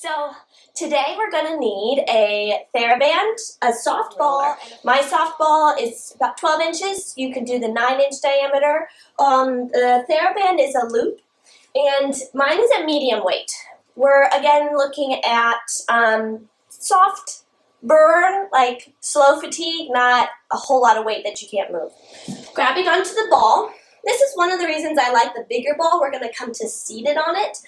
So today we're going to need a TheraBand, a soft ball. My soft ball is about 12 inches. You can do the 9-inch diameter. The TheraBand is a loop, and mine is a medium weight. We're again looking at soft burn, like slow fatigue, not a whole lot of weight that you can't move. Grabbing onto the ball. This is one of the reasons I like the bigger ball. We're going to come to seated on it.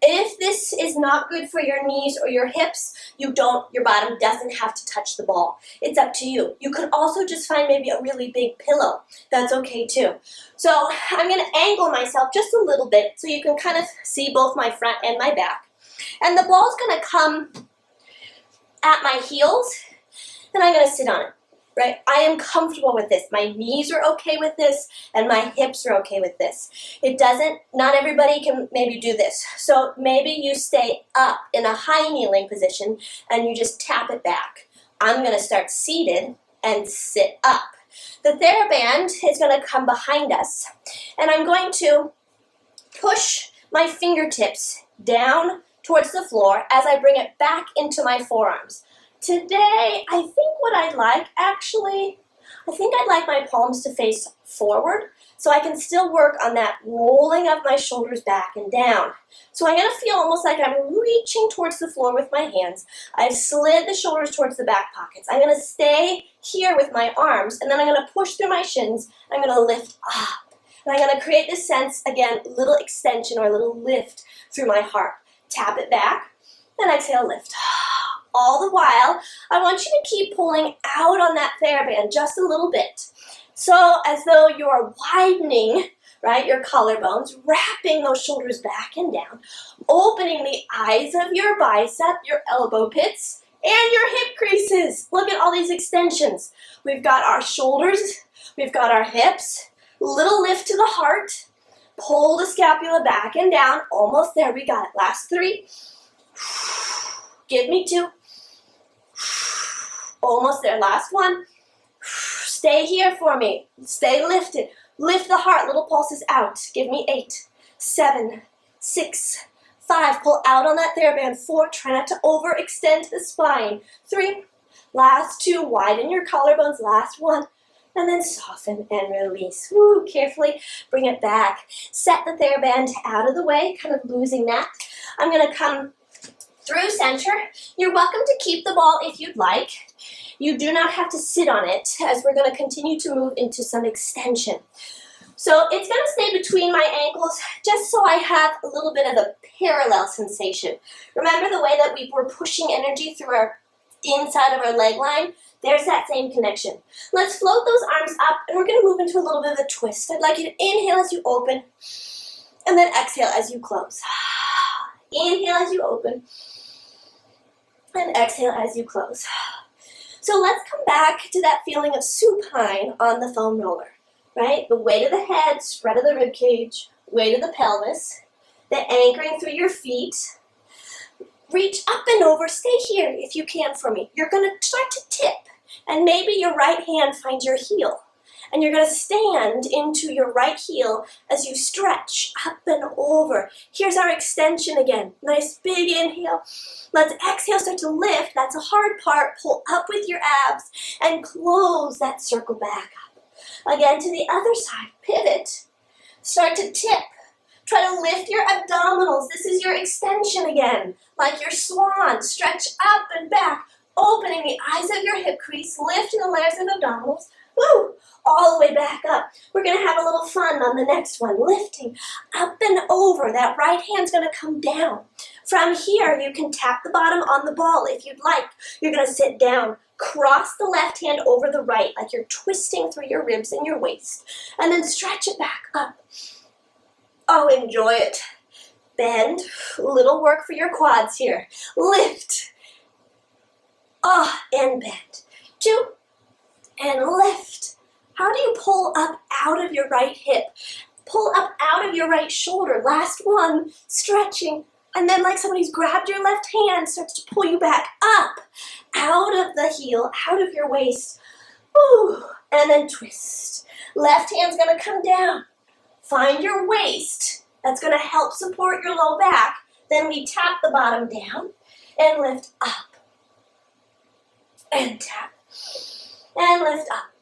If this is not good for your knees or your hips, your bottom doesn't have to touch the ball. It's up to you. You could also just find maybe a really big pillow. That's okay too. So I'm going to angle myself just a little bit so you can kind of see both my front and my back. And the ball's going to come at my heels, and I'm going to sit on it. Right? I am comfortable with this. My knees are okay with this, and my hips are okay with this. Not everybody can maybe do this. So maybe you stay up in a high kneeling position and you just tap it back. I'm going to start seated and sit up. The TheraBand is going to come behind us, and I'm going to push my fingertips down towards the floor as I bring it back into my forearms. Today, I think what I'd like, actually, I think I'd like my palms to face forward so I can still work on that rolling of my shoulders back and down. So I'm going to feel almost like I'm reaching towards the floor with my hands. I've slid the shoulders towards the back pockets. I'm going to stay here with my arms, and then I'm going to push through my shins. I'm going to lift up. And I'm going to create this sense, again, little extension or a little lift through my heart. Tap it back, and exhale, lift. All the while, I want you to keep pulling out on that TheraBand just a little bit. So as though you're widening, right, your collarbones, wrapping those shoulders back and down, opening the eyes of your bicep, your elbow pits, and your hip creases. Look at all these extensions. We've got our shoulders, we've got our hips, little lift to the heart, pull the scapula back and down, almost there, we got it. Last 3. Give me 2. Almost there, last 1. Stay here for me. Stay lifted. Lift the heart, little pulses out. Give me 8, 7, 6, 5. Pull out on that TheraBand. 4, try not to overextend the spine. 3, last 2. Widen your collarbones. Last 1. And then soften and release. Woo, carefully bring it back. Set the TheraBand out of the way, kind of losing that. I'm going to come through center. You're welcome to keep the ball if you'd like. You do not have to sit on it, as we're going to continue to move into some extension. So it's going to stay between my ankles just so I have a little bit of a parallel sensation. Remember the way that we were pushing energy through our inside of our leg line? There's that same connection. Let's float those arms up, and we're going to move into a little bit of a twist. I'd like you to inhale as you open, and then exhale as you close. Inhale as you open, and exhale as you close. So let's come back to that feeling of supine on the foam roller, right? The weight of the head, spread of the rib cage, weight of the pelvis, the anchoring through your feet. Reach up and over. Stay here if you can for me. You're going to start to tip, and maybe your right hand finds your heel. And you're going to stand into your right heel as you stretch up and over. Here's our extension again. Nice big inhale. Let's exhale, start to lift. That's a hard part. Pull up with your abs and close that circle back up. Again to the other side. Pivot. Start to tip. Try to lift your abdominals. This is your extension again. Like your swan. Stretch up and back. Opening the eyes of your hip crease. Lifting the layers of abdominals. Woo! All the way back up. We're going to have a little fun on the next one. Lifting up and over. That right hand's going to come down. From here, you can tap the bottom on the ball if you'd like. You're going to sit down. Cross the left hand over the right like you're twisting through your ribs and your waist. And then stretch it back up. Oh, enjoy it. Bend. Little work for your quads here. Lift. And bend. 2. And lift. How do you pull up out of your right hip? Pull up out of your right shoulder. Last 1, stretching. And then like somebody's grabbed your left hand, starts to pull you back up. Out of the heel, out of your waist. Woo. And then twist. Left hand's going to come down. Find your waist. That's going to help support your low back. Then we tap the bottom down and lift up. And tap. And lift up.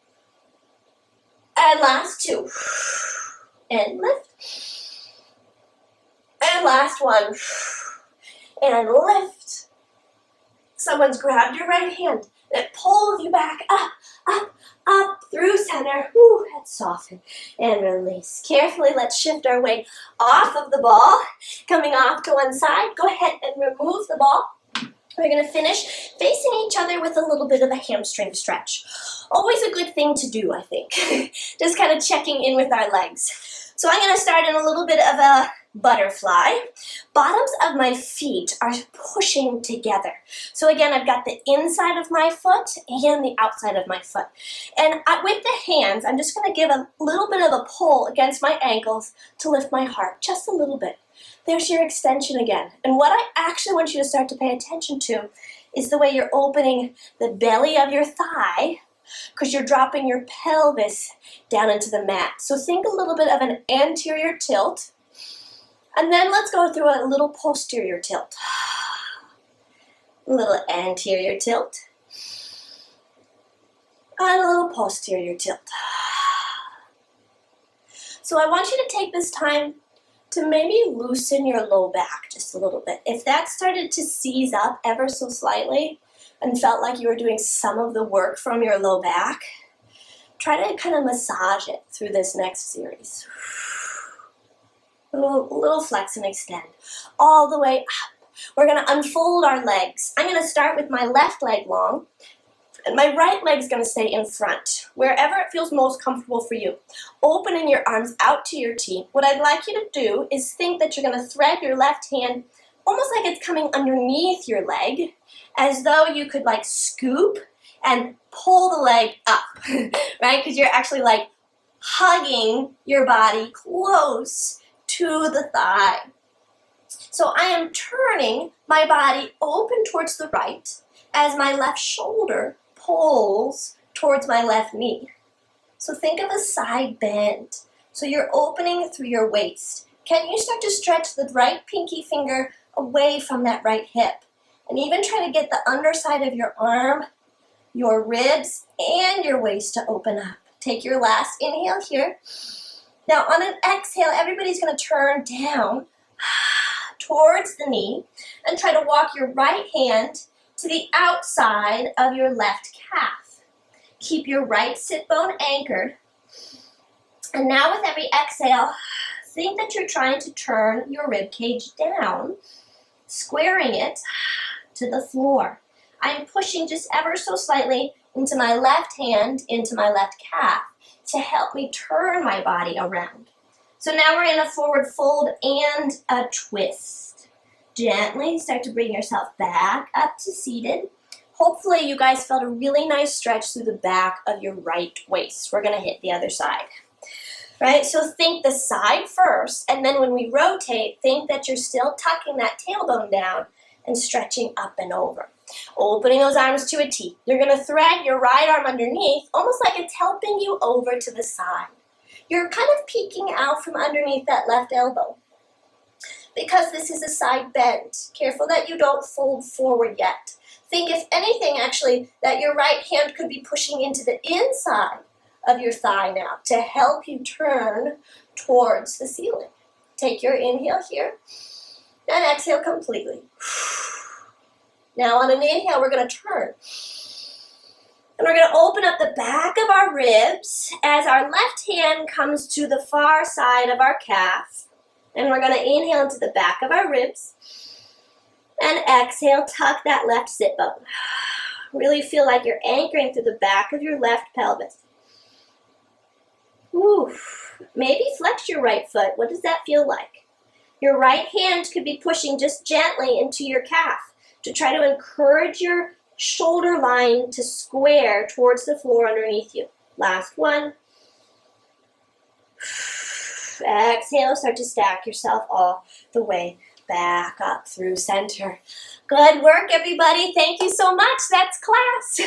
And last two. And lift. And last one. And lift. Someone's grabbed your right hand. It pulls you back up, up, up through center. Whew, and soften and release. Carefully, let's shift our weight off of the ball. Coming off to one side. Go ahead and remove the ball. We're going to finish facing each other with a little bit of a hamstring stretch. Always a good thing to do, I think. Just kind of checking in with our legs. So I'm going to start in a little bit of a butterfly. Bottoms of my feet are pushing together. So again, I've got the inside of my foot and the outside of my foot. And with the hands, I'm just going to give a little bit of a pull against my ankles to lift my heart, just a little bit. There's your extension again. And what I actually want you to start to pay attention to is the way you're opening the belly of your thigh, because you're dropping your pelvis down into the mat. So think a little bit of an anterior tilt. And then let's go through a little posterior tilt. A little anterior tilt. And a little posterior tilt. So I want you to take this time to maybe loosen your low back just a little bit. If that started to seize up ever so slightly and felt like you were doing some of the work from your low back, try to kind of massage it through this next series. A little flex and extend. All the way up. We're going to unfold our legs. I'm going to start with my left leg long, and my right leg is going to stay in front, wherever it feels most comfortable for you. Opening your arms out to your T. What I'd like you to do is think that you're going to thread your left hand almost like it's coming underneath your leg, as though you could like scoop and pull the leg up, right? Because you're actually like hugging your body close to the thigh. So I am turning my body open towards the right as my left shoulder pulls towards my left knee. So think of a side bend. So you're opening through your waist. Can you start to stretch the right pinky finger away from that right hip? And even try to get the underside of your arm, your ribs, and your waist to open up. Take your last inhale here. Now on an exhale, everybody's going to turn down towards the knee and try to walk your right hand to the outside of your left calf. Keep your right sit bone anchored. And now with every exhale, think that you're trying to turn your rib cage down, squaring it to the floor. I'm pushing just ever so slightly into my left hand, into my left calf, to help me turn my body around. So now we're in a forward fold and a twist. Gently start to bring yourself back up to seated. Hopefully you guys felt a really nice stretch through the back of your right waist. We're going to hit the other side. Right? So think the side first, and then when we rotate, think that you're still tucking that tailbone down and stretching up and over. Opening those arms to a T. You're going to thread your right arm underneath, almost like it's helping you over to the side. You're kind of peeking out from underneath that left elbow. Because this is a side bend, careful that you don't fold forward yet. Think, if anything, actually, that your right hand could be pushing into the inside of your thigh now to help you turn towards the ceiling. Take your inhale here and exhale completely. Now on an inhale, we're going to turn. And we're going to open up the back of our ribs as our left hand comes to the far side of our calf. And we're going to inhale into the back of our ribs. And exhale, tuck that left sit bone. Really feel like you're anchoring through the back of your left pelvis. Whew. Maybe flex your right foot. What does that feel like? Your right hand could be pushing just gently into your calf to try to encourage your shoulder line to square towards the floor underneath you. Last one. Exhale, start to stack yourself all the way back up through center. Good work, everybody. Thank you so much. That's class.